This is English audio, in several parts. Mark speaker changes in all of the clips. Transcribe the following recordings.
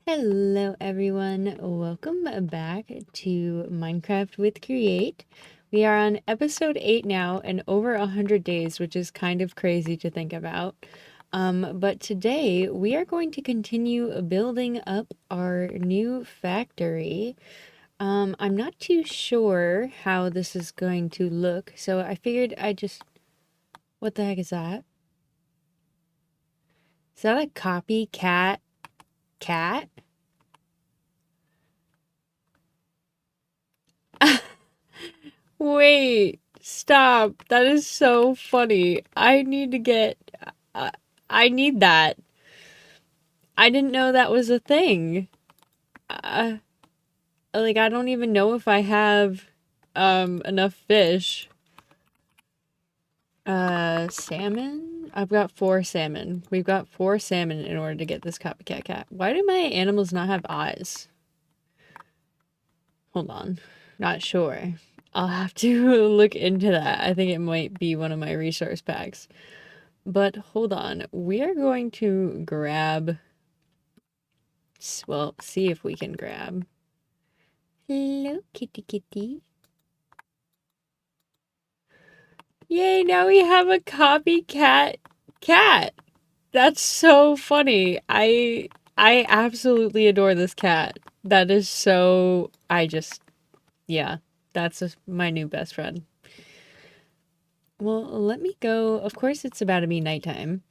Speaker 1: Hello everyone, welcome back to Minecraft with Create. We are on episode 8 now and over 100 days, which is kind of crazy to think about. But today we are going to continue building up our new factory. I'm not too sure how this is going to look, so I figured I just... What the heck is that? Is that a copycat cat? Wait, stop. That is so funny. I need to get. Uh, I need that. I didn't know that was a thing. Uh, I don't even know if I have enough fish. Salmon? I've got 4 salmon. We've got 4 salmon in order to get this copycat cat. Why do my animals not have eyes? Hold on. Not sure. I'll have to look into that. I think it might be one of my resource packs. But hold on, we are going to grab, well, see if we can grab. Hello, kitty kitty. Yay, now we have a copycat cat. That's so funny. I absolutely adore this cat. That is so, yeah, that's my new best friend. Well, let me go. Of course, it's about to be nighttime.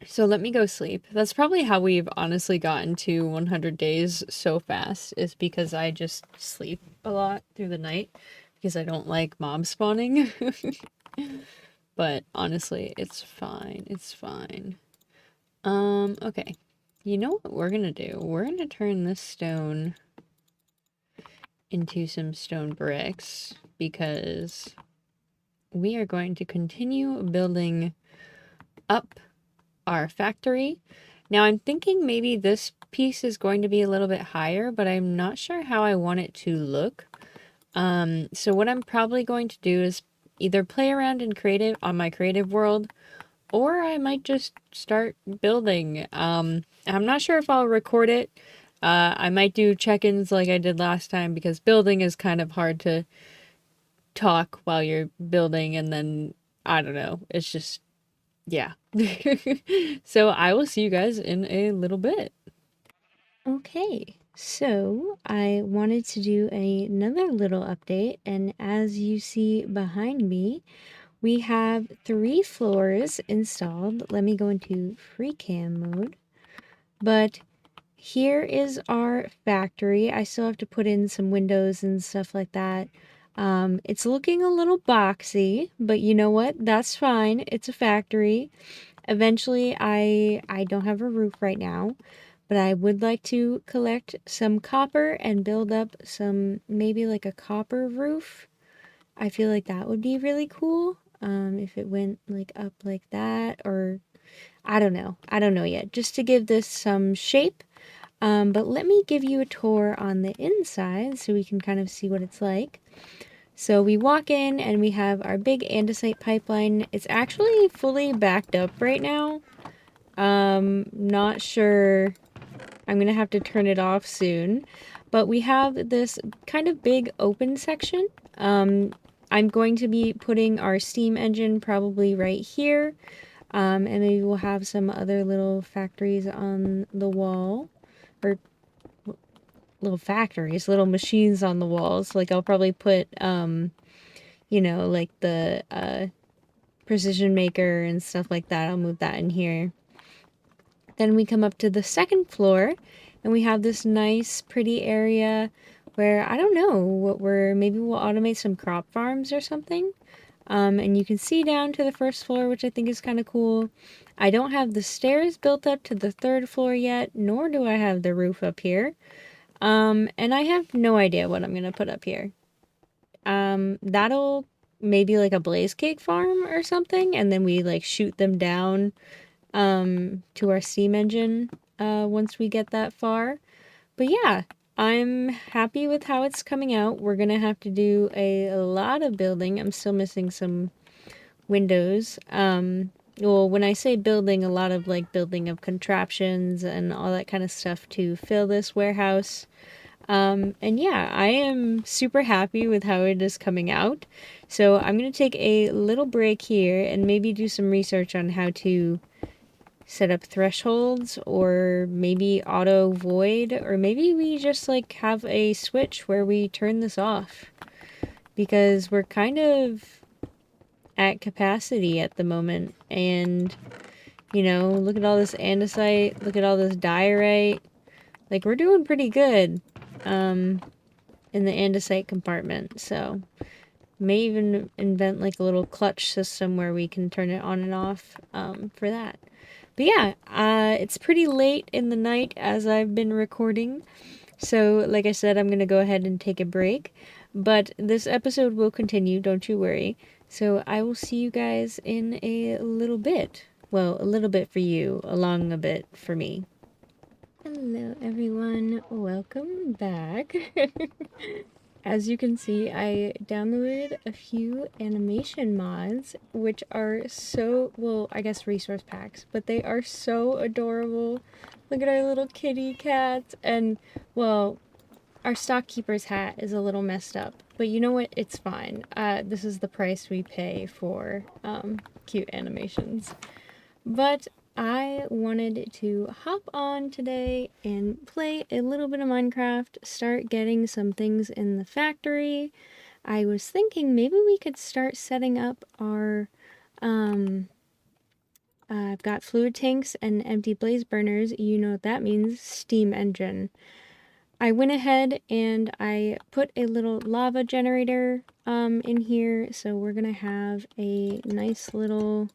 Speaker 1: So let me go sleep. That's probably how we've honestly gotten to 100 days so fast, is because I just sleep a lot through the night because I don't like mob spawning. But honestly, it's fine. It's fine. Okay. You know what we're gonna do? We're gonna turn this stone into some stone bricks because we are going to continue building up our factory. Now I'm thinking maybe this piece is going to be a little bit higher, but I'm not sure how I want it to look. So what I'm probably going to do is either play around in creative on my creative world, or I might just start building. I'm not sure if I'll record it. I might do check-ins like I did last time because building is kind of hard to talk while you're building, and then I don't know. It's just yeah. So I will see you guys in a little bit. Okay, so I wanted to do another little update, and as you see behind me, we have 3 floors installed. Let me go into free cam mode. But here is our factory. I still have to put in some windows and stuff like that. It's looking a little boxy, but you know what? That's fine. It's a factory. Eventually, I don't have a roof right now, but I would like to collect some copper and build up some, maybe like a copper roof. I feel like that would be really cool. If it went like up like that, or I don't know. I don't know yet. Just to give this some shape. But let me give you a tour on the inside so we can kind of see what it's like. So we walk in and we have our big andesite pipeline. It's actually fully backed up right now. Not sure. I'm gonna have to turn it off soon. But we have this kind of big open section. I'm going to be putting our steam engine probably right here. And maybe we'll have some other little factories on the wall. Or little factories, little machines on the walls. Like I'll probably put, like the precision maker and stuff like that. I'll move that in here. Then we come up to the second floor and we have this nice pretty area where I don't know what maybe we'll automate some crop farms or something. And you can see down to the first floor, which I think is kind of cool. I don't have the stairs built up to the third floor yet, nor do I have the roof up here. And I have no idea what I'm gonna put up here. That'll maybe like a blaze cake farm or something, and then we like shoot them down to our steam engine once we get that far. But yeah, I'm happy with how it's coming out. We're gonna have to do a lot of building. I'm still missing some windows. well, when I say building, a lot of like building of contraptions and all that kind of stuff to fill this warehouse. And yeah, I am super happy with how it is coming out. So I'm going to take a little break here and maybe do some research on how to set up thresholds, or maybe auto void, or maybe we just like have a switch where we turn this off, because we're kind of at capacity at the moment. And you know, look at all this andesite, look at all this diorite. Like, we're doing pretty good in the andesite compartment. So may even invent like a little clutch system where we can turn it on and off for that. But yeah, it's pretty late in the night as I've been recording. So, like I said, I'm going to go ahead and take a break. But this episode will continue, don't you worry. So, I will see you guys in a little bit. Well, a little bit for you, a long a bit for me. Hello, everyone. Welcome back. As you can see, I downloaded a few animation mods, which are so, well, I guess resource packs, but they are so adorable. Look at our little kitty cats, and, well, our stockkeeper's hat is a little messed up, but you know what? It's fine. This is the price we pay for cute animations. But I wanted to hop on today and play a little bit of Minecraft, start getting some things in the factory. I was thinking maybe we could start setting up our, I've got fluid tanks and empty blaze burners. You know what that means, steam engine. I went ahead and I put a little lava generator in here, so we're gonna have a nice little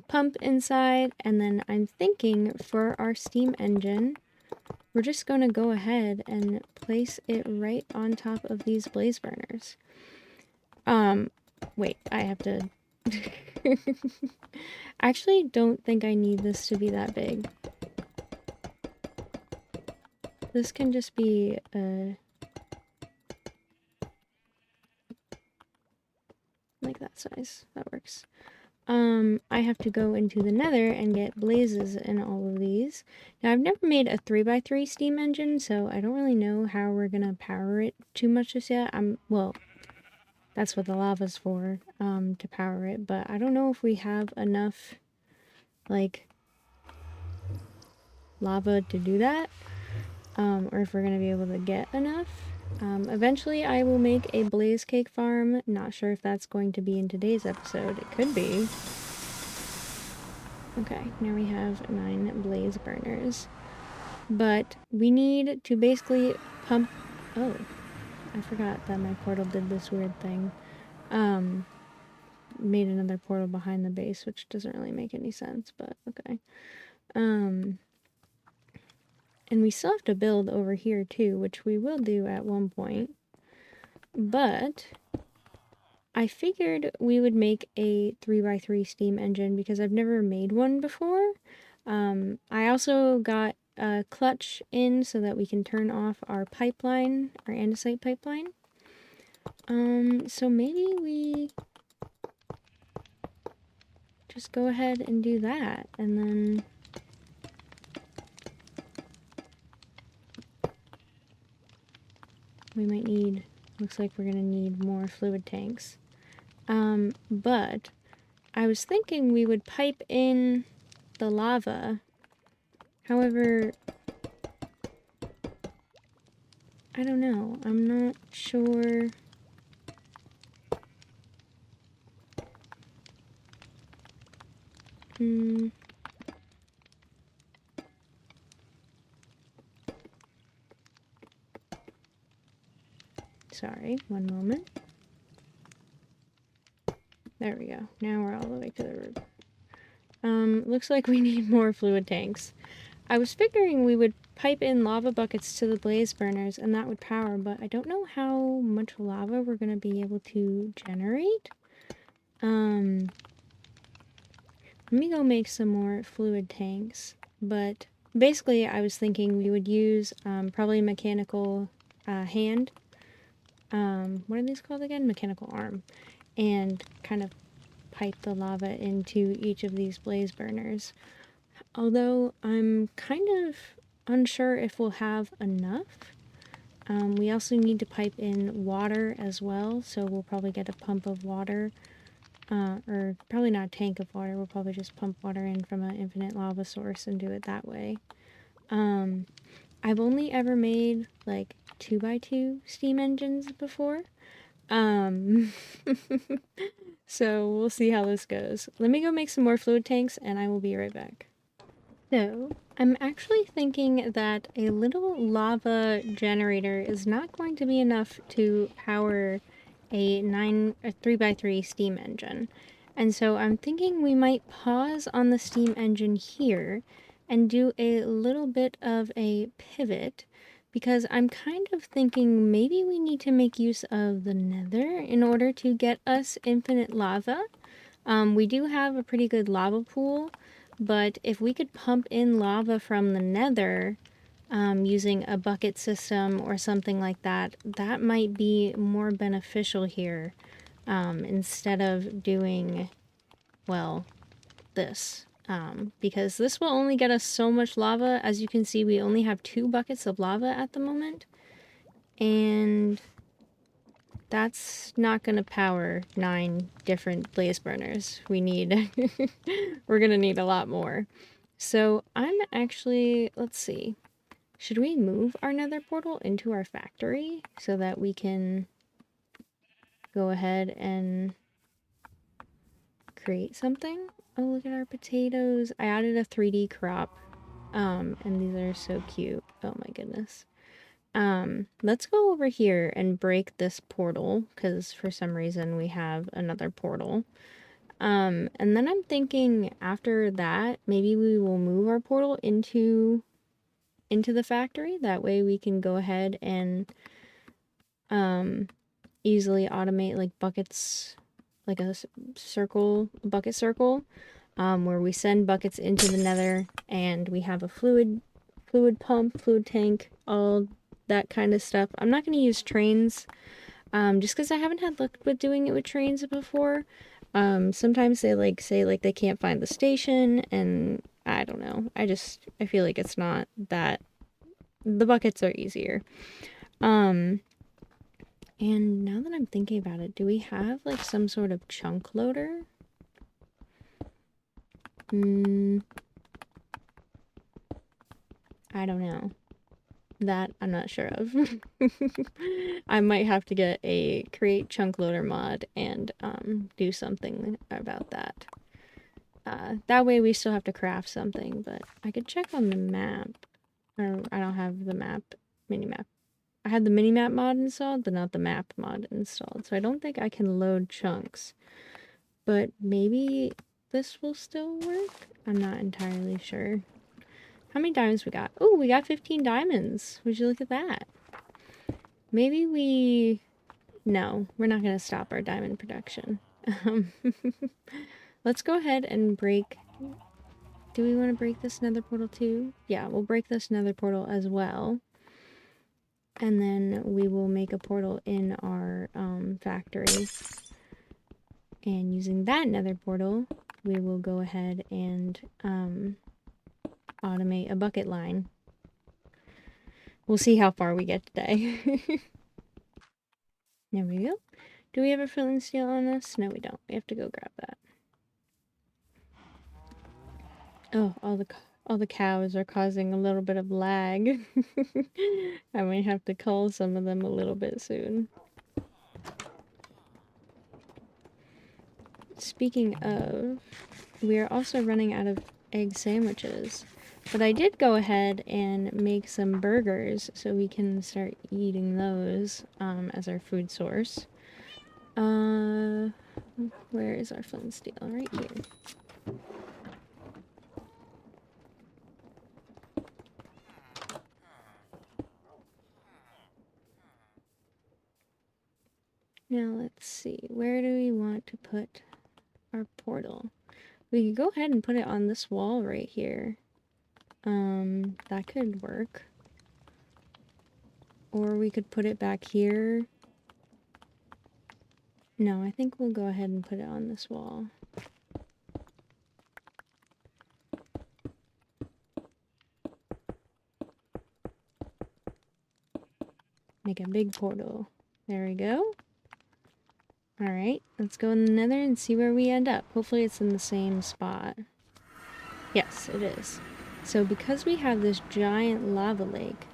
Speaker 1: pump inside, and then I'm thinking for our steam engine, we're just going to go ahead and place it right on top of these blaze burners. Wait, I have to... I actually don't think I need this to be that big. This can just be, like that size. That works. I have to go into the nether and get blazes in all of these. Now, I've never made a 3x3 steam engine, so I don't really know how we're gonna power it too much just yet. Well, that's what the lava's for, to power it, but I don't know if we have enough, like, lava to do that, or if we're gonna be able to get enough. Eventually I will make a blaze cake farm. Not sure if that's going to be in today's episode. It could be. Okay, now we have 9 blaze burners. But we need to basically pump... Oh, I forgot that my portal did this weird thing. Made another portal behind the base, which doesn't really make any sense, but okay. And we still have to build over here too, which we will do at one point. But I figured we would make a 3x3 steam engine because I've never made one before. I also got a clutch in so that we can turn off our pipeline, our andesite pipeline. So maybe we just go ahead and do that, and then we might need, looks like we're gonna need more fluid tanks. But I was thinking we would pipe in the lava. However, I don't know. I'm not sure. Sorry, one moment. There we go. Now we're all the way to the roof. Looks like we need more fluid tanks. I was figuring we would pipe in lava buckets to the blaze burners and that would power, but I don't know how much lava we're going to be able to generate. Let me go make some more fluid tanks, but basically I was thinking we would use probably mechanical hand. What are these called again? Mechanical arm.
Speaker 2: and kind of pipe the lava into each of these blaze burners. Although I'm kind of unsure if we'll have enough. We also need to pipe in water as well, so we'll probably get a pump of water. Or probably not a tank of water, we'll probably just pump water in from an infinite lava source and do it that way. I've only ever made like 2x2 steam engines before. Um, so we'll see how this goes. Let me go make some more fluid tanks and I will be right back. So, I'm actually thinking that a little lava generator is not going to be enough to power a 3x3 steam engine. And so I'm thinking we might pause on the steam engine here and do a little bit of a pivot because I'm kind of thinking maybe we need to make use of the nether in order to get us infinite lava. We do have a pretty good lava pool, but if we could pump in lava from the nether using a bucket system or something like that, that might be more beneficial here instead of doing, well, this. Because this will only get us so much lava. As you can see, we only have 2 buckets of lava at the moment. And that's not going to power 9 different blaze burners. We're going to need a lot more. So I'm actually, let's see. Should we move our nether portal into our factory so that we can go ahead and create something? Oh, look at our potatoes. I added a 3D crop. And these are so cute. Oh my goodness. Let's go over here and break this portal, because for some reason we have another portal. And then I'm thinking after that, maybe we will move our portal into the factory. That way we can go ahead and easily automate like buckets, like a bucket circle, where we send buckets into the nether and we have a fluid pump, fluid tank, all that kind of stuff. I'm not going to use trains, just because I haven't had luck with doing it with trains before. Sometimes they like say like they can't find the station, and I don't know. I feel like it's not that. The buckets are easier. And now that I'm thinking about it, do we have like some sort of chunk loader? I don't know. That I'm not sure of. I might have to get a create chunk loader mod and do something about that. That way we still have to craft something, but I could check on the map. Or I don't have the mini map. I had the mini map mod installed, but not the map mod installed. So I don't think I can load chunks. But maybe this will still work? I'm not entirely sure. How many diamonds we got? Oh, we got 15 diamonds. Would you look at that? Maybe we... No, we're not going to stop our diamond production. Let's go ahead and break... Do we want to break this nether portal too? Yeah, we'll break this nether portal as well. And then we will make a portal in our factory. And using that nether portal, we will go ahead and automate a bucket line. We'll see how far we get today. There we go. Do we have a flint and steel on us? No, we don't. We have to go grab that. Oh, all the cows are causing a little bit of lag. I might have to cull some of them a little bit soon. Speaking of, we are also running out of egg sandwiches. But I did go ahead and make some burgers so we can start eating those as our food source. Where is our flint and steel? Right here. Now let's see, where do we want to put our portal? We could go ahead and put it on this wall right here. That could work. Or we could put it back here. No, I think we'll go ahead and put it on this wall. Make a big portal. There we go. Alright, let's go in the nether and see where we end up. Hopefully it's in the same spot. Yes, it is. So because we have this giant lava lake,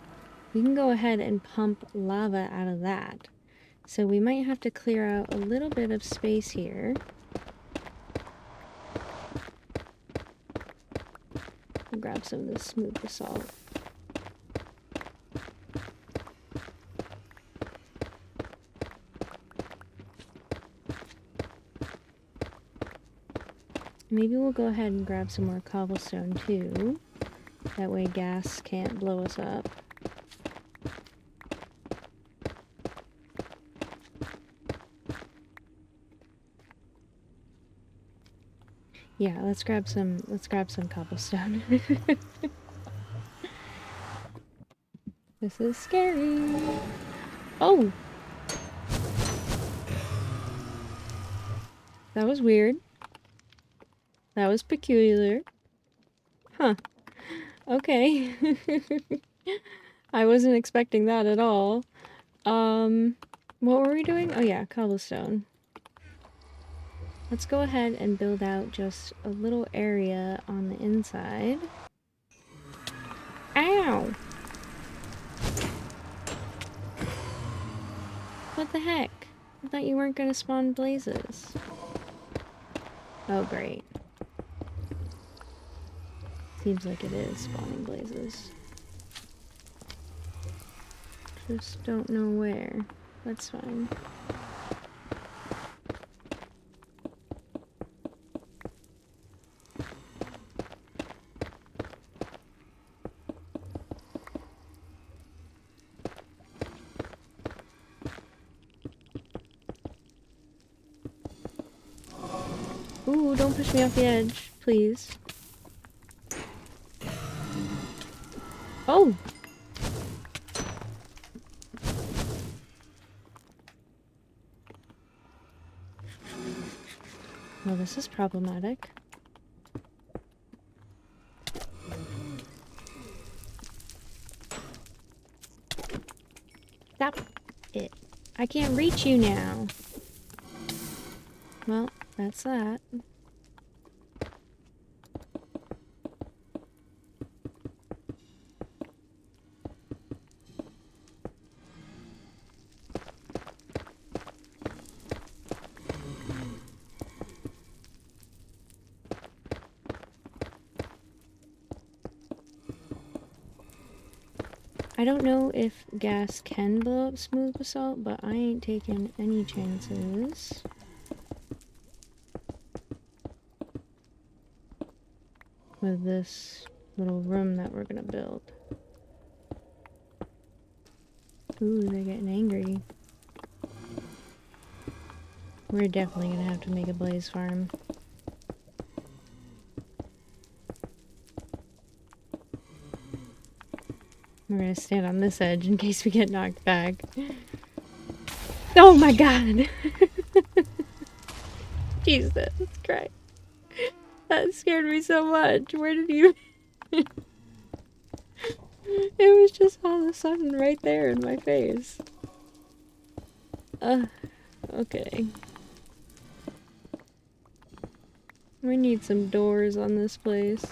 Speaker 2: we can go ahead and pump lava out of that. So we might have to clear out a little bit of space here. I'll grab some of this smooth basalt. Maybe we'll go ahead and grab some more cobblestone too. That way gas can't blow us up. Yeah, let's grab some cobblestone. This is scary. Oh! That was weird. That was peculiar. Huh. Okay. I wasn't expecting that at all. What were we doing? Oh yeah, cobblestone. Let's go ahead and build out just a little area on the inside. Ow! What the heck? I thought you weren't gonna spawn blazes. Oh great. Seems like it is spawning blazes. Just don't know where. That's fine. Ooh, don't push me off the edge, please. Oh! Well, this is problematic. Stop it. I can't reach you now. Well, that's that. I don't know if gas can blow up smooth basalt, but I ain't taking any chances. With this little room that we're gonna build. Ooh, they're getting angry. We're definitely gonna have to make a blaze farm. We're gonna stand on this edge in case we get knocked back. Oh my god! Jesus Christ. That scared me so much. Where did you... It was just all of a sudden right there in my face. Okay. We need some doors on this place.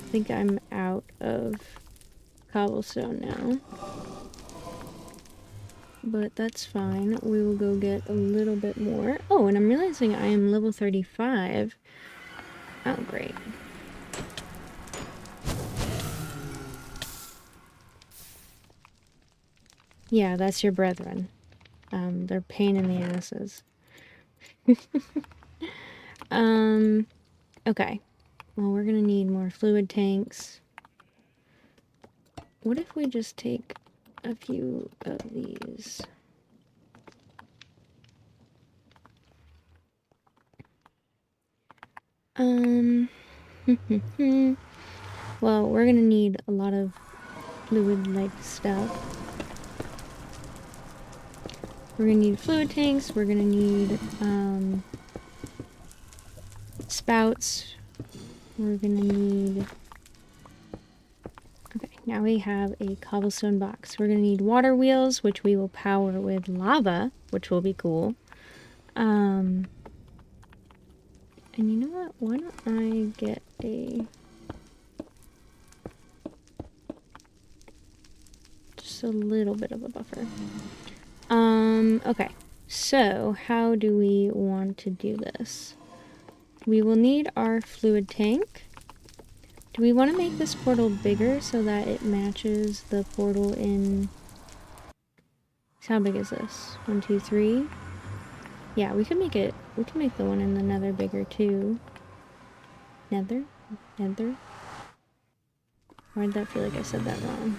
Speaker 2: I think I'm out of cobblestone now. But that's fine. We will go get a little bit more. Oh, and I'm realizing I am level 35. Oh, great. Yeah, that's your brethren. They're pain in the asses. Okay. Well, we're gonna need more fluid tanks. What if we just take a few of these? Well, we're gonna need a lot of fluid-like stuff. We're gonna need fluid tanks, we're gonna need, spouts, we're gonna need... Okay, now we have a cobblestone box. We're gonna need water wheels, which we will power with lava, which will be cool. And you know what? Why don't I get a... just a little bit of a buffer. Okay. So, how do we want to do this? We will need our fluid tank. Do we want to make this portal bigger so that it matches the portal in... How big is this? 1, 2, 3? Yeah, we can make the one in the nether bigger too. Nether? Nether? Why did that feel like I said that wrong?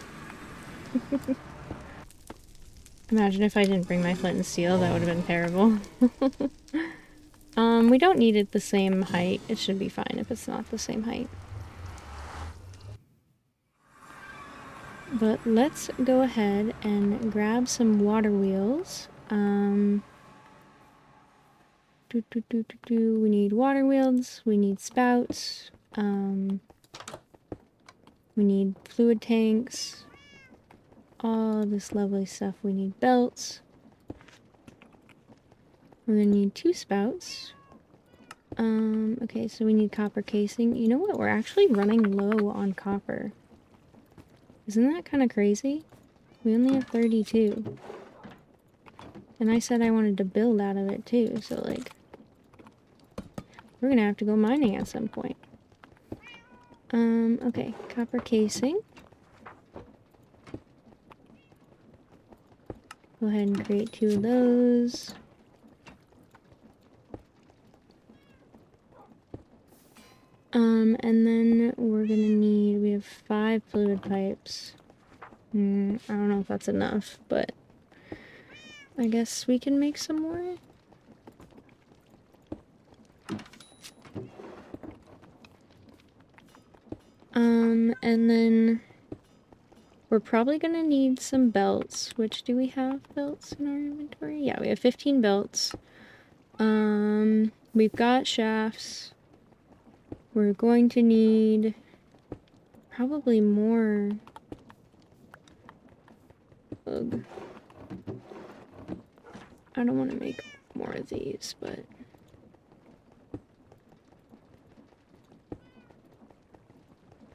Speaker 2: Imagine if I didn't bring my flint and steel, that would have been terrible. We don't need it the same height. It should be fine if it's not the same height. But let's go ahead and grab some water wheels. We need water wheels, we need spouts, we need fluid tanks, all this lovely stuff. We need belts. We're gonna need 2 spouts. Okay, so we need copper casing. You know what? We're actually running low on copper. Isn't that kind of crazy? We only have 32. And I said I wanted to build out of it too, so like... we're gonna have to go mining at some point. Okay, copper casing. Go ahead and create 2 of those. And then we're gonna need... we have 5 fluid pipes. I don't know if that's enough, but... I guess we can make some more? And then... we're probably gonna need some belts. Which, do we have belts in our inventory? Yeah, we have 15 belts. We've got shafts. We're going to need probably more. Ugh. I don't want to make more of these, but...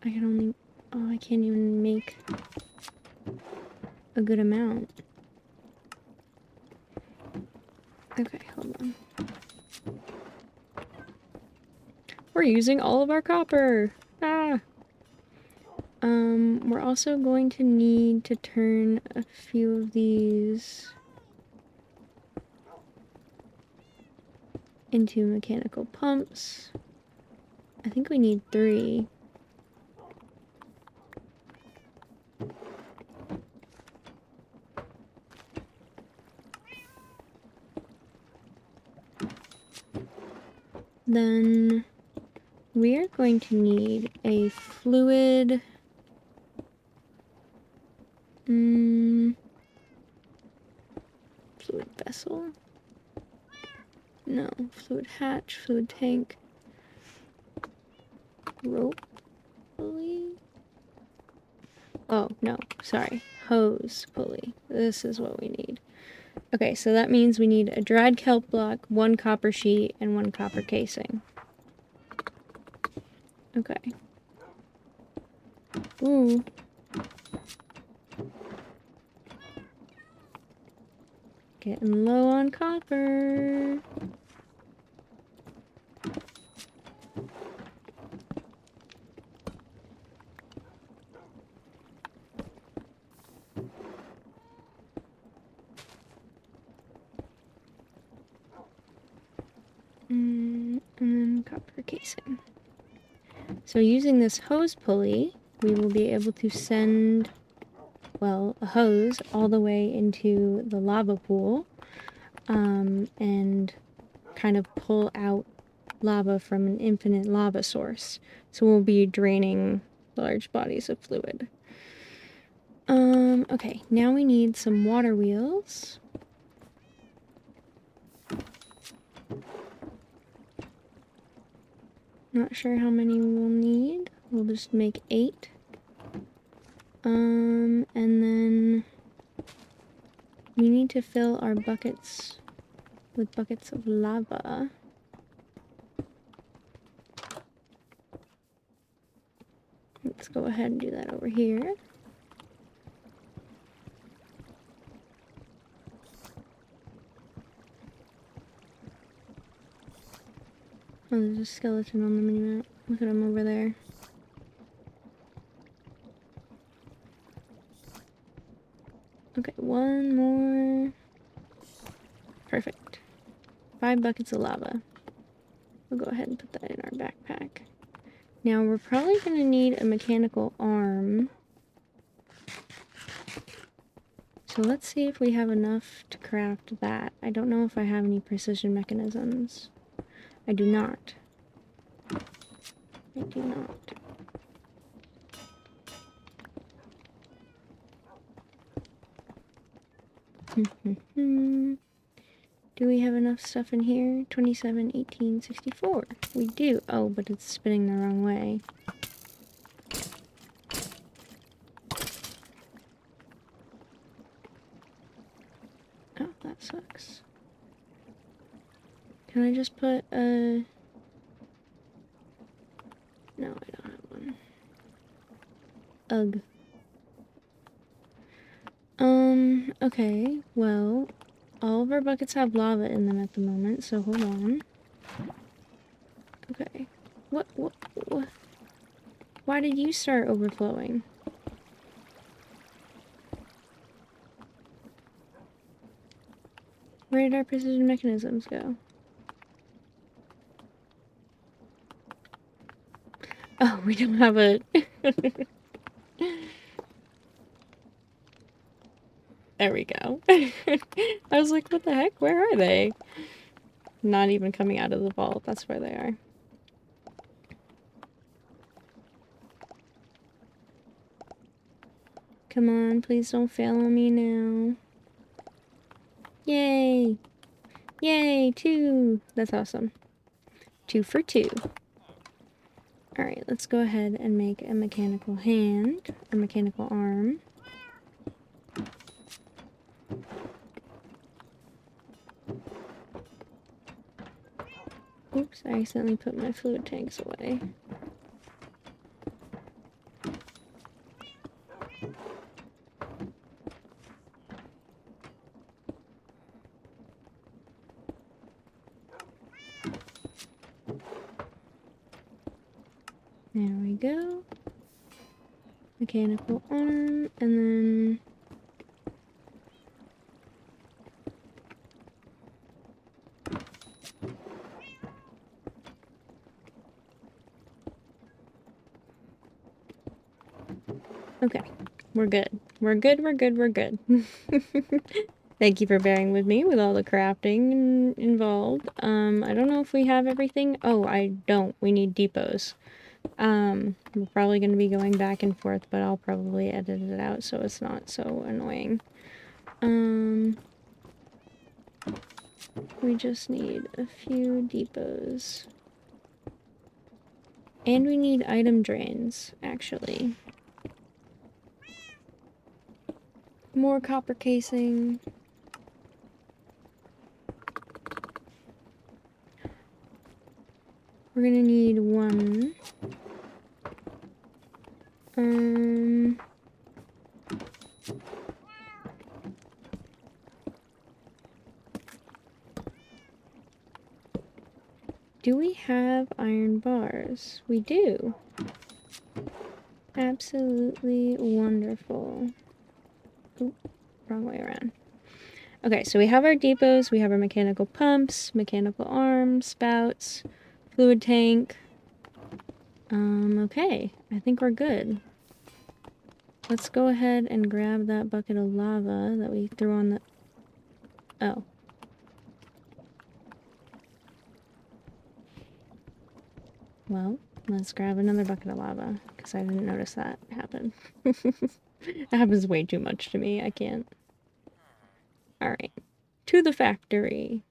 Speaker 2: I can only... oh, I can't even make a good amount. Okay, hold on. We're using all of our copper! Ah! We're also going to need to turn a few of these into mechanical pumps. I think we need 3. Then we are going to need a fluid... fluid vessel? No, fluid hatch, fluid tank, rope pulley? Oh, no, sorry, hose pulley. This is what we need. Okay, so that means we need a dried kelp block, 1 copper sheet, and 1 copper casing. Okay. Ooh. Getting low on copper. And then copper casing. So using this hose pulley, we will be able to send, well, a hose all the way into the lava pool, and kind of pull out lava from an infinite lava source. So we'll be draining large bodies of fluid. Okay, now we need some water wheels. Not sure how many we'll need. We'll just make 8. And then we need to fill our buckets with buckets of lava. Let's go ahead and do that over here. Oh, there's a skeleton on the minimap. Look at him over there. Okay, one more. Perfect. 5 buckets of lava. We'll go ahead and put that in our backpack. Now we're probably going to need a mechanical arm. So let's see if we have enough to craft that. I don't know if I have any precision mechanisms. I do not. I do not. Do we have enough stuff in here? 27, 18, 64. We do. Oh, but it's spinning the wrong way. Oh, that sucks. Can I just put a... No, I don't have one. Ugh. Okay, well, all of our buckets have lava in them at the moment, so hold on. Okay. What? Why did you start overflowing? Where did our precision mechanisms go? Oh, we don't have a... There we go. I was like, what the heck? Where are they? Not even coming out of the vault. That's where they are. Come on, please don't fail on me now. Yay! Yay, 2! That's awesome. 2 for 2. Alright, let's go ahead and make a mechanical hand, or mechanical arm. Oops, I accidentally put my fluid tanks away. There we go. Mechanical arm, and then... Okay, we're good. We're good. Thank you for bearing with me with all the crafting involved. I don't know if we have everything. Oh, I don't. We need depots. We're probably going to be going back and forth, but I'll probably edit it out so it's not so annoying. We just need a few depots. And we need item drains, actually. More copper casing. We're gonna need 1. Do we have iron bars? We do. Absolutely wonderful. Oop, wrong way around. Okay, so we have our depots, we have our mechanical pumps, mechanical arms, spouts, fluid tank. Okay, I think we're good. Let's go ahead and grab that bucket of lava that we threw on the... Oh. Well, let's grab another bucket of lava, because I didn't notice that happen. It happens way too much to me. I can't. Alright. To the factory.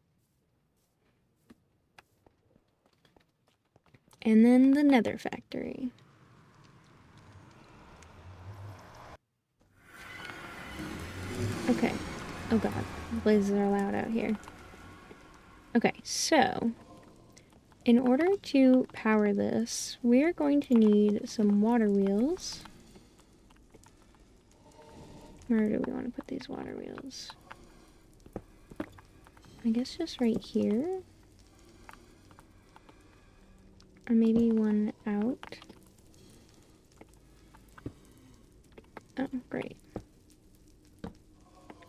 Speaker 2: And then the nether factory. Okay. Oh god. Blazes are loud out here. Okay, so in order to power this, we are going to need some water wheels. Where do we want to put these water wheels? I guess just right here. Or maybe one out. Oh, great.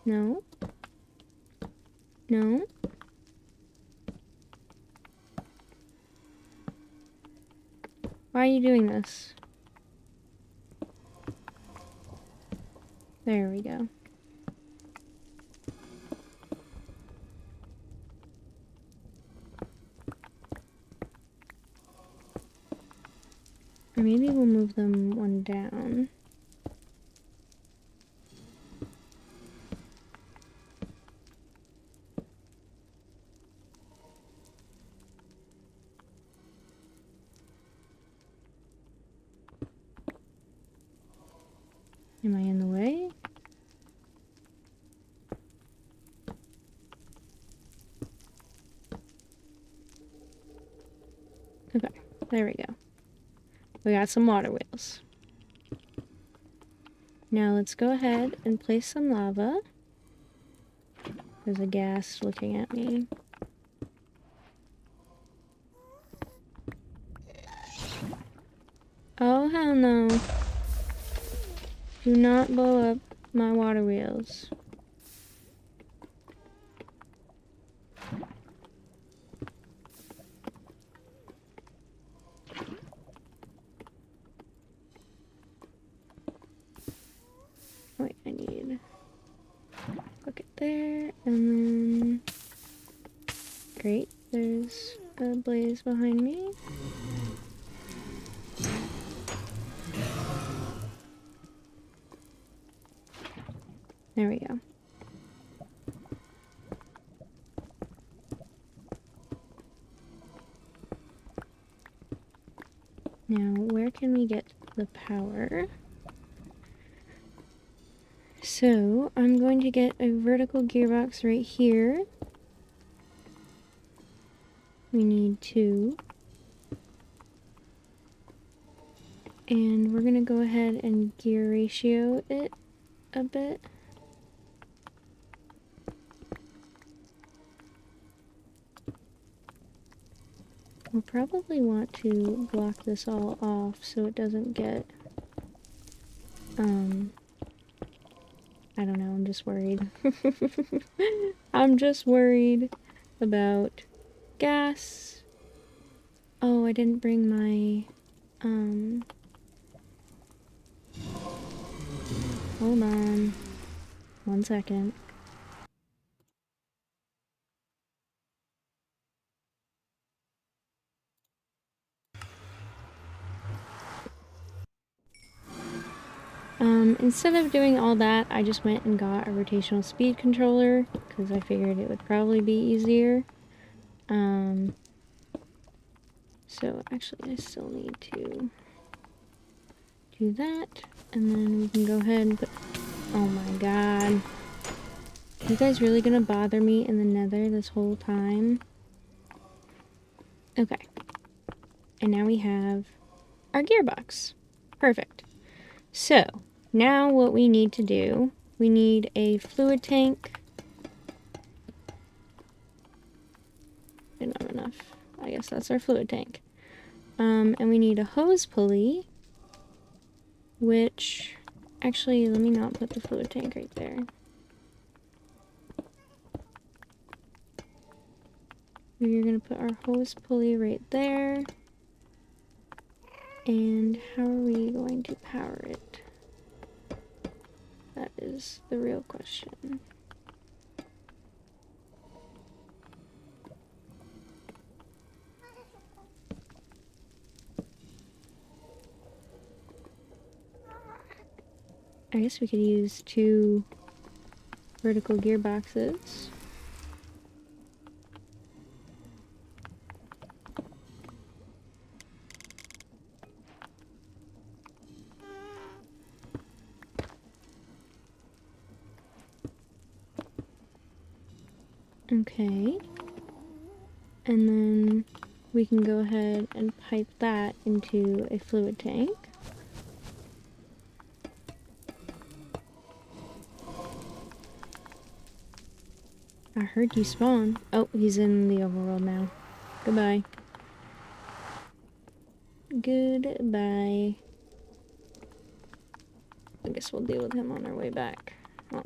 Speaker 2: No. No. Why are you doing this? There we go. Or maybe we'll move them one down. Am I in the way? Okay, there we go. We got some water wheels. Now let's go ahead and place some lava. There's a ghast looking at me. Oh, hell no. Do not blow up my water wheels. Wait, I need a bucket there, and then... Great, there's a blaze behind me. There we go. Now, where can we get the power? So, I'm going to get a vertical gearbox right here. We need 2. And we're gonna go ahead and gear ratio it a bit. We'll probably want to block this all off so it doesn't get, I don't know, I'm just worried. I'm just worried about gas. Oh, I didn't bring my, hold on. 1 second. Instead of doing all that, I just went and got a rotational speed controller because I figured it would probably be easier. So actually I still need to do that, and then we can go ahead and put, oh my god. You guys really gonna bother me in the nether this whole time? Okay. And now we have our gearbox. Perfect. So, now what we need to do, we need a fluid tank. Didn't have enough. I guess that's our fluid tank. And we need a hose pulley, which, actually, let me not put the fluid tank right there. We're gonna put our hose pulley right there. And how are we going to power it? That is the real question. I guess we could use 2 vertical gearboxes. Okay. And then we can go ahead and pipe that into a fluid tank. I heard you spawn. Oh, he's in the overworld now. Goodbye. Goodbye. I guess we'll deal with him on our way back. Oh.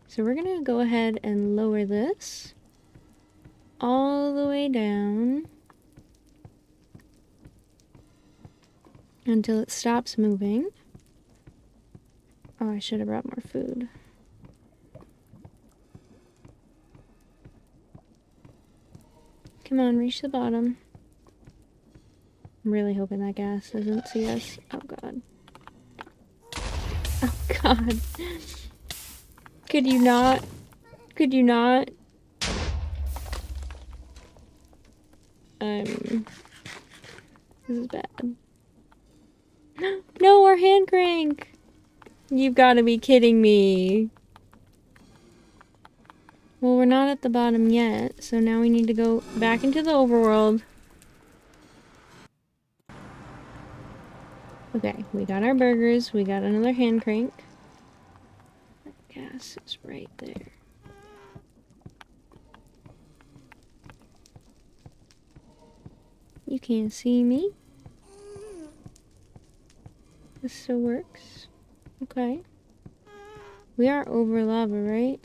Speaker 2: So we're gonna go ahead and lower this all the way down until it stops moving. Oh, I should have brought more food. Come on, reach the bottom. I'm really hoping that gas doesn't see us. Oh god. Oh god. Could you not? Could you not? This is bad. No, our hand crank! You've got to be kidding me. Well, we're not at the bottom yet, so now we need to go back into the overworld. Okay, we got our burgers, we got another hand crank. Gas is right there. You can't see me. This still works. Okay. We are over lava, right?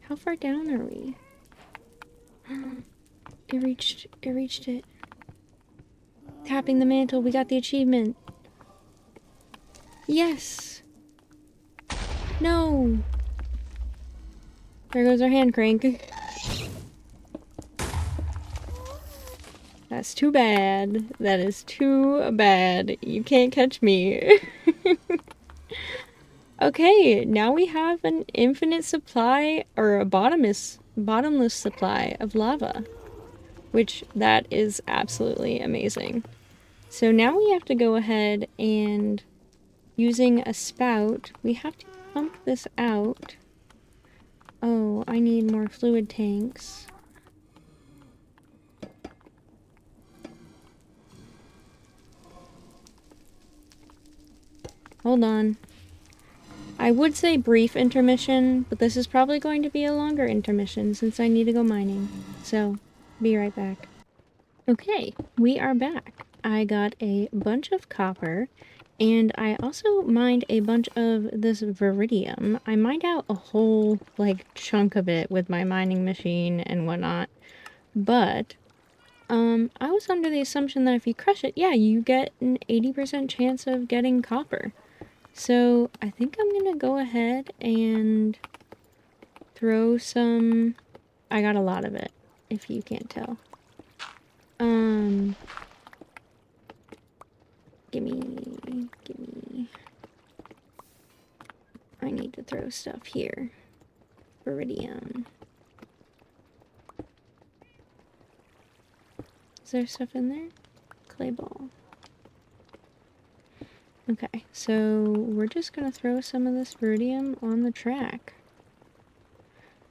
Speaker 2: How far down are we? It reached it. Tapping the mantle, we got the achievement. Yes! No! There goes our hand crank. That's too bad. That is too bad. You can't catch me. Okay, now we have an infinite supply, or a bottomless supply of lava. Which, that is absolutely amazing. So now we have to go ahead and, using a spout, we have to pump this out. Oh, I need more fluid tanks. Hold on. I would say brief intermission, but this is probably going to be a longer intermission since I need to go mining. So, be right back. Okay, we are back. I got a bunch of copper, and I also mined a bunch of this viridium. I mined out a whole, like, chunk of it with my mining machine and whatnot. But, I was under the assumption that if you crush it, yeah, you get an 80% chance of getting copper. So, I think I'm gonna go ahead and throw some... I got a lot of it, if you can't tell. Gimme. I need to throw stuff here. Viridium. Is there stuff in there? Clay ball. Okay, so we're just gonna throw some of this viridium on the track.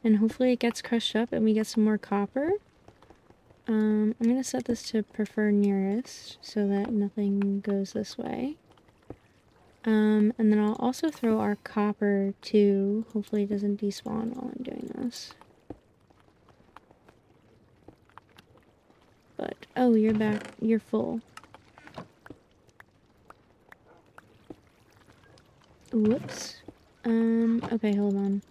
Speaker 2: And hopefully it gets crushed up and we get some more copper. I'm gonna set this to prefer nearest so that nothing goes this way. And then I'll also throw our copper too. Hopefully it doesn't despawn while I'm doing this. But, oh, you're back. You're full. Whoops. Okay, hold on.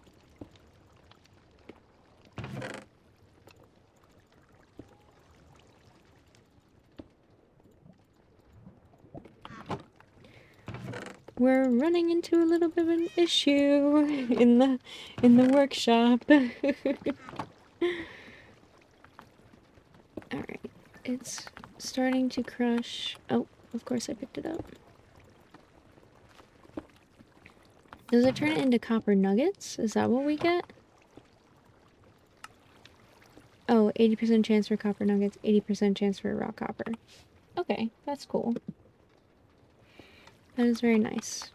Speaker 2: We're running into a little bit of an issue in the workshop. Alright, it's starting to crush. Oh, of course I picked it up. Does it turn it into copper nuggets? Is that what we get? Oh, 80% chance for copper nuggets, 80% chance for raw copper. Okay, that's cool. That is very nice.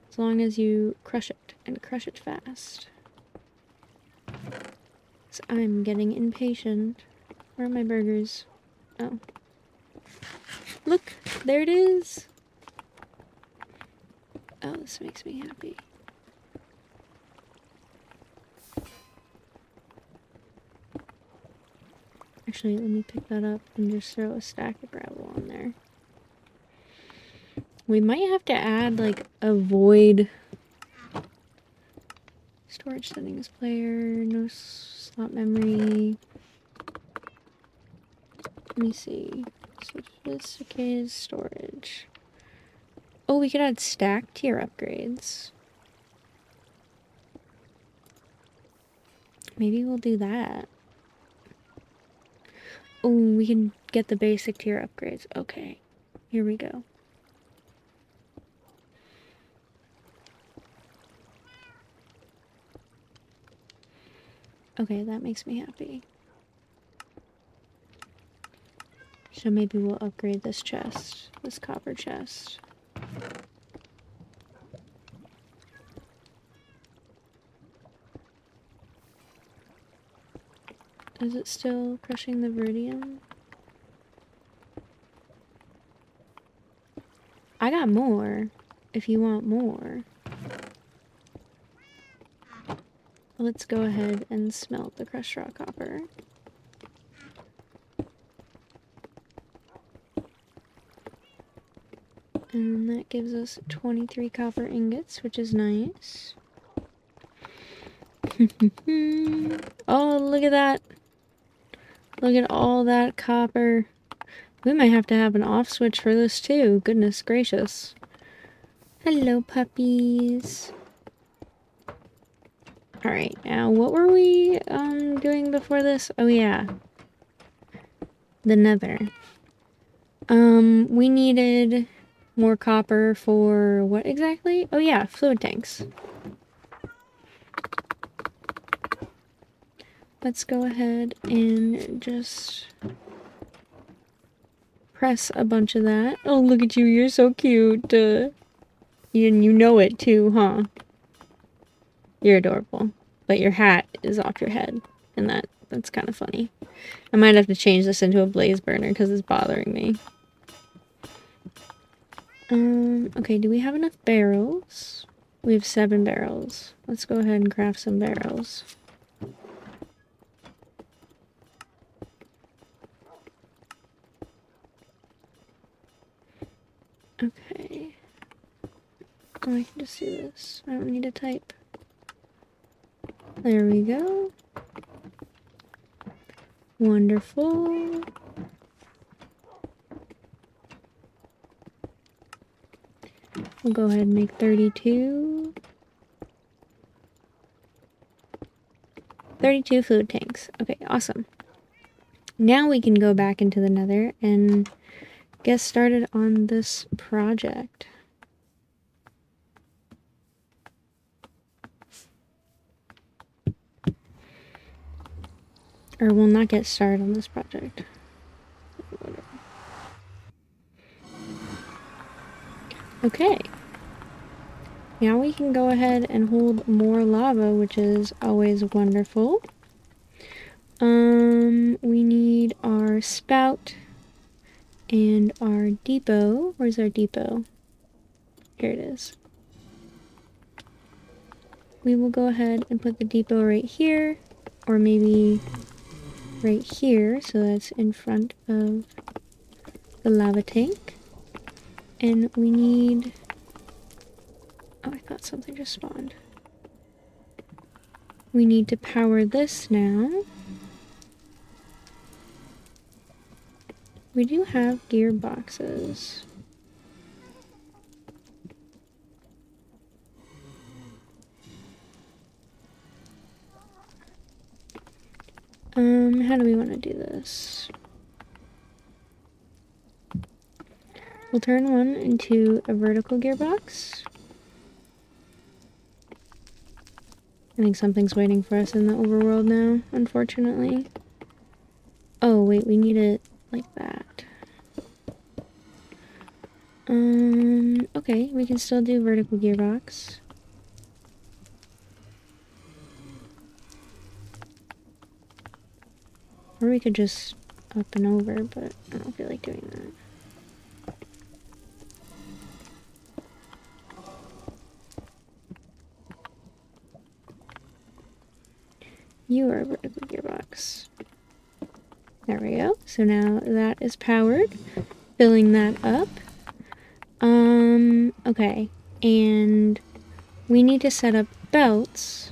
Speaker 2: As long as you crush it, and crush it fast. So I'm getting impatient. Where are my burgers? Oh. Look! There it is! Oh, this makes me happy. Actually, let me pick that up and just throw a stack of gravel on there. We might have to add, like, a void storage settings player, no slot memory. Let me see. Sophisticated storage. Oh, we could add stack tier upgrades. Maybe we'll do that. Oh, we can get the basic tier upgrades. Okay, here we go. Okay, that makes me happy. So maybe we'll upgrade this chest, this copper chest. Is it still crushing the viridium? I got more, if you want more. Let's go ahead and smelt the crushed raw copper. And that gives us 23 copper ingots, which is nice. Oh, look at that. Look at all that copper. We might have to have an off switch for this too. Goodness gracious. Hello, puppies. Alright, now what were we doing before this? Oh yeah. The nether. We needed more copper for what exactly? Oh yeah, fluid tanks. Let's go ahead and just press a bunch of that. Oh, look at you, you're so cute. And you know it too, huh? You're adorable. But your hat is off your head, and that's kind of funny. I might have to change this into a blaze burner because it's bothering me. Okay, do we have enough barrels? We have 7 barrels. Let's go ahead and craft some barrels. Okay. Oh, I can just do this. I don't need to type. There we go. Wonderful. We'll go ahead and make 32. 32 food tanks. Okay, awesome. Now we can go back into the nether and get started on this project. Or we'll not get started on this project. Okay. Now we can go ahead and hold more lava, which is always wonderful. We need our spout and our depot. Where's our depot? Here it is. We will go ahead and put the depot right here, or maybe right here, so that's in front of the lava tank. And we need... Oh, I thought something just spawned. We need to power this now. We do have gearboxes. How do we want to do this? We'll turn one into a vertical gearbox. I think something's waiting for us in the overworld now, unfortunately. Oh, wait, we need it like that. Okay, we can still do vertical gearbox. Or we could just up and over, but I don't feel like doing that. You are a vertical gearbox. There we go. So now that is powered. Filling that up. Okay. And we need to set up belts.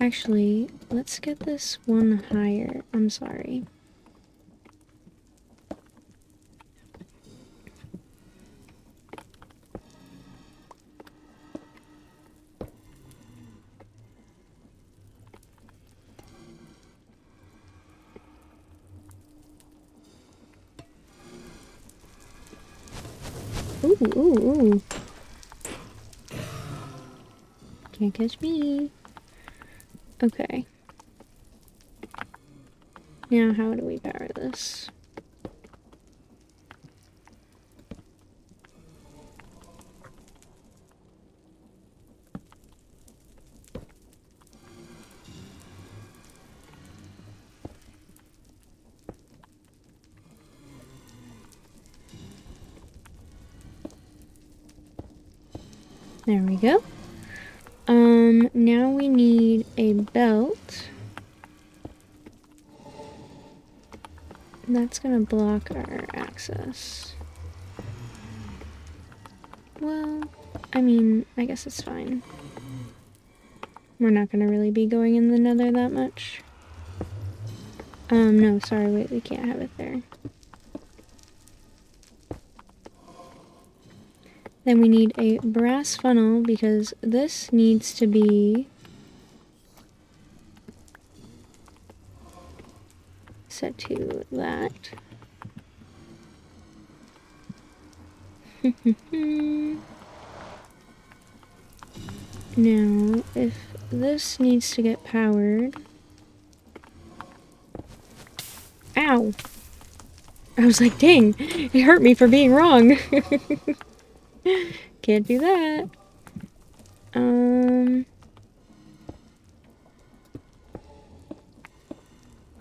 Speaker 2: Actually, let's get this one higher. I'm sorry. Ooh, ooh, ooh. Can't catch me. Okay. Now, how do we power this? There we go. Now we need a belt. That's gonna block our access. Well, I mean, I guess it's fine. We're not gonna really be going in the nether that much. No, sorry, wait, we can't have it there. Then we need a brass funnel because this needs to be set to that. Now, if this needs to get powered... Ow! I was like, dang, it hurt me for being wrong. Can't do that.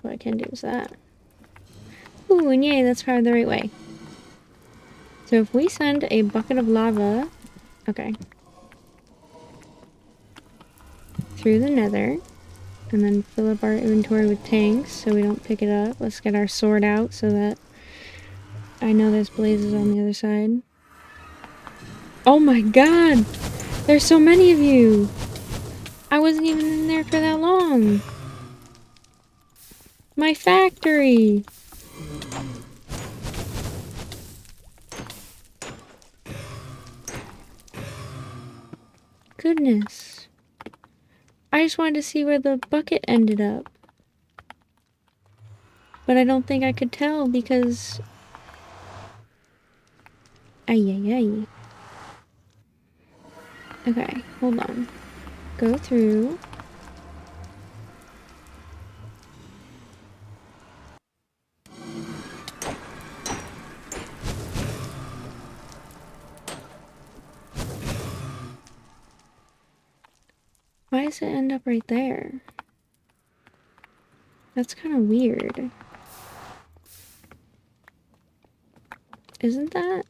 Speaker 2: What I can do is that. Ooh, and yay, that's powered the right way. So if we send a bucket of lava... Okay. Through the nether. And then fill up our inventory with tanks so we don't pick it up. Let's get our sword out so that I know there's blazes on the other side. Oh my god! There's so many of you! I wasn't even in there for that long! My factory! Goodness. I just wanted to see where the bucket ended up. But I don't think I could tell because... Ay, ay, ay. Okay, hold on. Go through. Why does it end up right there? That's kind of weird. Isn't that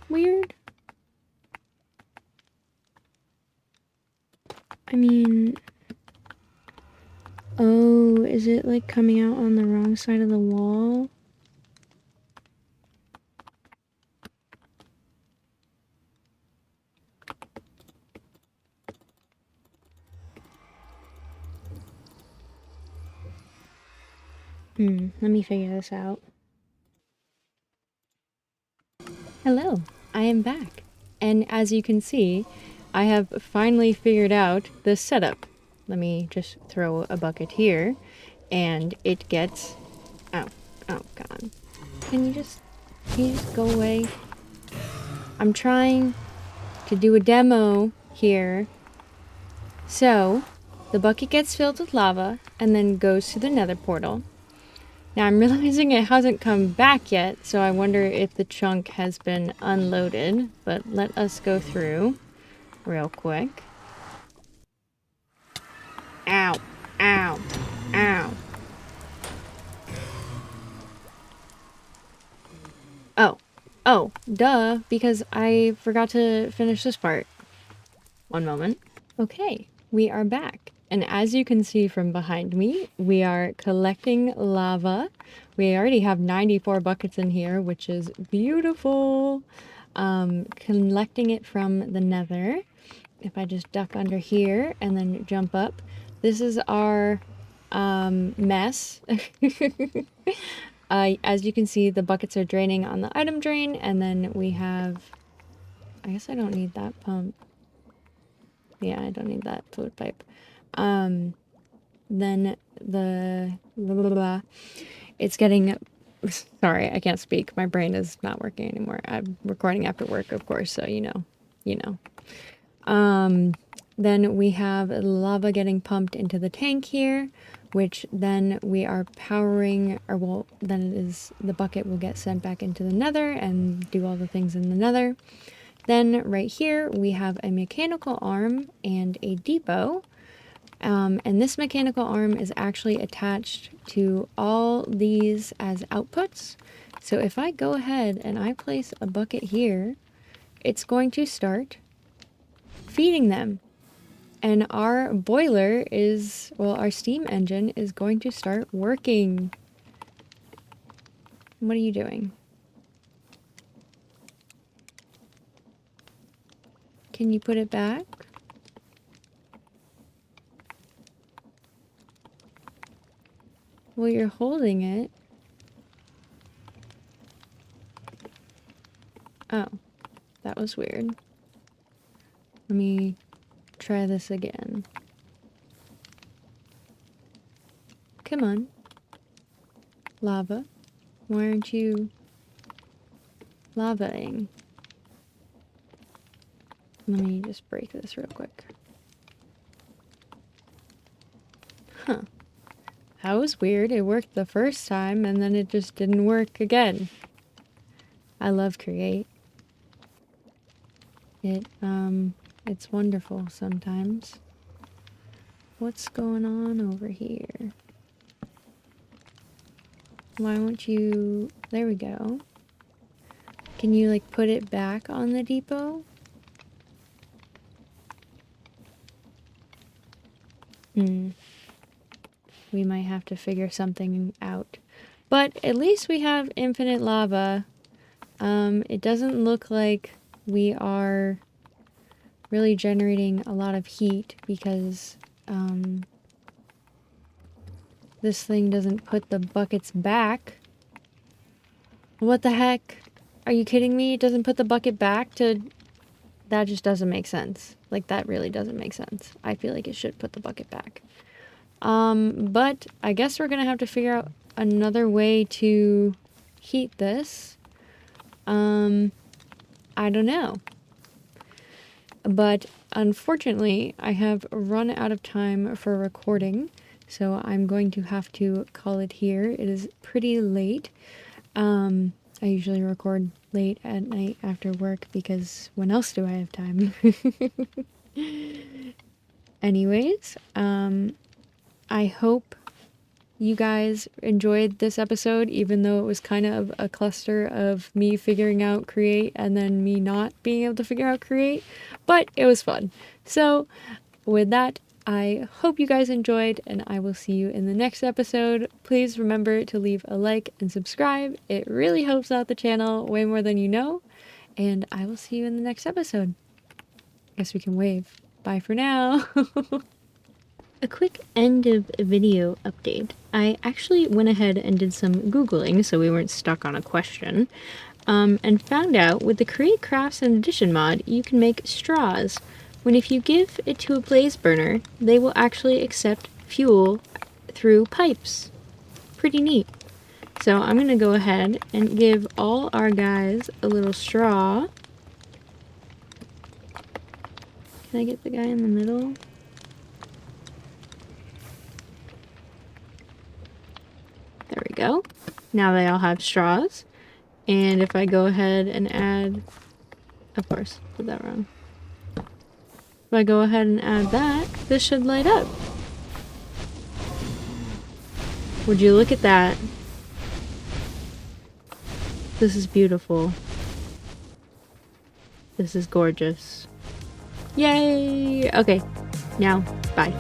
Speaker 2: weird? I mean... Oh, is it like coming out on the wrong side of the wall? Let me figure this out.
Speaker 1: Hello, I am back. And as you can see, I have finally figured out the setup. Let me just throw a bucket here, and it gets... Oh, oh god.
Speaker 2: can you just go away? I'm trying to do a demo here. So, the bucket gets filled with lava and then goes to the nether portal. Now I'm realizing it hasn't come back yet, so I wonder if the chunk has been unloaded. But let us go through real quick. Ow, ow, ow. Oh, duh, because I forgot to finish this part. One moment. Okay, we are back. And as you can see from behind me, we are collecting lava. We already have 94 buckets in here, which is beautiful. Collecting it from the nether. If I just duck under here and then jump up. This is our mess. As you can see, the buckets are draining on the item drain, and then we have... I guess I don't need that pump. Yeah, I don't need that fluid pipe. Then the... Blah, blah, blah, it's getting... Sorry, I can't speak. My brain is not working anymore. I'm recording after work, of course, so you know. Then we have lava getting pumped into the tank here, which then we are powering, or well, then it is the bucket will get sent back into the nether and do all the things in the nether. Then right here we have a mechanical arm and a depot. And this mechanical arm is actually attached to all these as outputs. So if I go ahead and I place a bucket here, it's going to start feeding them. And our boiler is, well, our steam engine is going to start working. What are you doing? Can you put it back? Well, you're holding it. Oh, that was weird. Let me try this again. Come on. Lava. Why aren't you lavaing? Let me just break this real quick. Huh. That was weird. It worked the first time and then it just didn't work again. I love Create. It's wonderful sometimes. What's going on over here? Why won't you... There we go. Can you, like, put it back on the depot? We might have to figure something out. But at least we have infinite lava. It doesn't look like we are really generating a lot of heat because this thing doesn't put the buckets back. What the heck? Are you kidding me? It doesn't put the bucket back to... That just doesn't make sense. Like, that really doesn't make sense. I feel like it should put the bucket back. But I guess we're gonna have to figure out another way to heat this. I don't know. But unfortunately, I have run out of time for recording, so I'm going to have to call it here. It is pretty late. I usually record late at night after work because when else do I have time? Anyways, I hope you guys enjoyed this episode, even though it was kind of a cluster of me figuring out Create and then me not being able to figure out Create, but it was fun. So with that, I hope you guys enjoyed, and I will see you in the next episode. Please remember to leave a like and subscribe. It really helps out the channel way more than you know, and I will see you in the next episode. Guess we can wave. Bye for now. A quick end of video update. I actually went ahead and did some Googling so we weren't stuck on a question, and found out with the Create Crafts and Addition mod, you can make straws. When if you give it to a blaze burner, they will actually accept fuel through pipes. Pretty neat. So I'm going to go ahead and give all our guys a little straw. Can I get the guy in the middle? There we go. Now they all have straws. And if I go ahead and add... Of course, did that wrong. If I go ahead and add that, this should light up. Would you look at that? This is beautiful. This is gorgeous. Yay! Okay, now, bye.